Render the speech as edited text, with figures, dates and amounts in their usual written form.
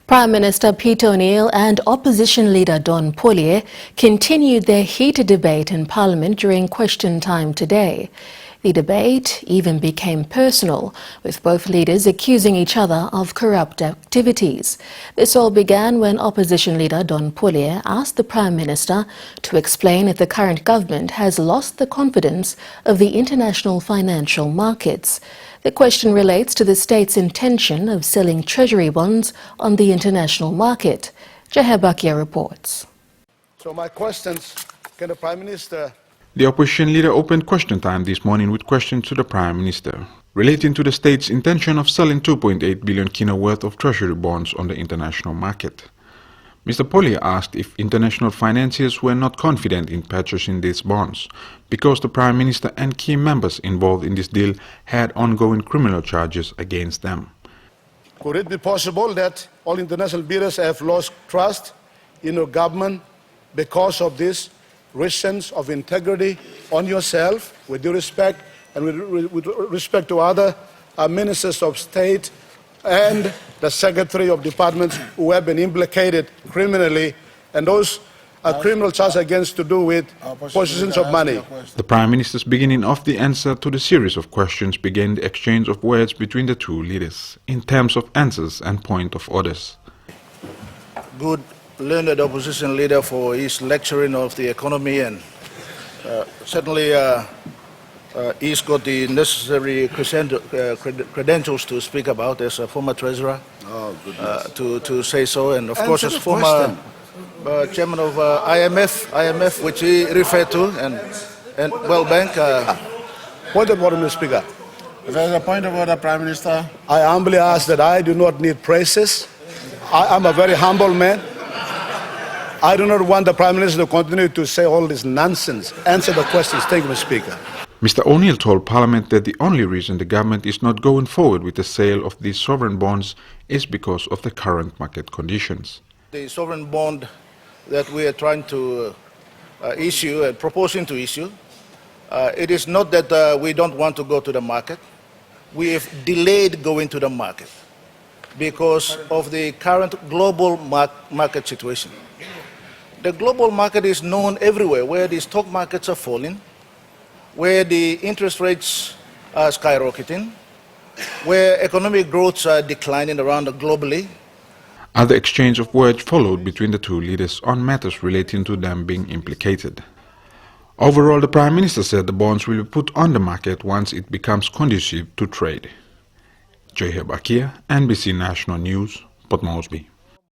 Prime Minister Peter O'Neill and opposition leader Don Polye continued their heated debate in Parliament during question time today. The debate even became personal, with both leaders accusing each other of corrupt activities. This all began when opposition leader Don Polye asked the Prime Minister to explain if the current government has lost the confidence of the international financial markets. The question relates to the state's intention of selling treasury bonds on the international market. Jahebakia reports. So my questions, can the Prime Minister... The opposition leader opened question time this morning with questions to the Prime Minister relating to the state's intention of selling 2.8 billion kina worth of treasury bonds on the international market. Mr. Polye asked if international financiers were not confident in purchasing these bonds because the Prime Minister and key members involved in this deal had ongoing criminal charges against them. Could it be possible that all international bidders have lost trust in your government because of this reasons of integrity on yourself, with due respect, and with respect to other ministers of state and the secretary of departments who have been implicated criminally, and those criminal charges against to do with possessions of money? The Prime Minister's beginning of the answer to the series of questions began the exchange of words between the two leaders in terms of answers and point of orders. Good learned opposition leader for his lecturing of the economy, and certainly he's got the necessary credentials to speak about as a former treasurer, to say so, and of course as former chairman of IMF, which he referred to, and World Bank. Point of order, Mr. Speaker. There's a point of order, Prime Minister. I humbly ask that I do not need praises. I'm a very humble man. I do not want the Prime Minister to continue to say all this nonsense. Answer the questions. Thank you, Mr. Speaker. Mr. O'Neill told Parliament that the only reason the government is not going forward with the sale of these sovereign bonds is because of the current market conditions. The sovereign bond that we are trying to issue and proposing to issue, it is not that we don't want to go to the market. We have delayed going to the market because of the current global market situation. The global market is known everywhere, where the stock markets are falling, where the interest rates are skyrocketing, where economic growths are declining around globally. Other exchange of words followed between the two leaders on matters relating to them being implicated. Overall, the Prime Minister said the bonds will be put on the market once it becomes conducive to trade. Jahebakia, NBC National News, Port Moresby.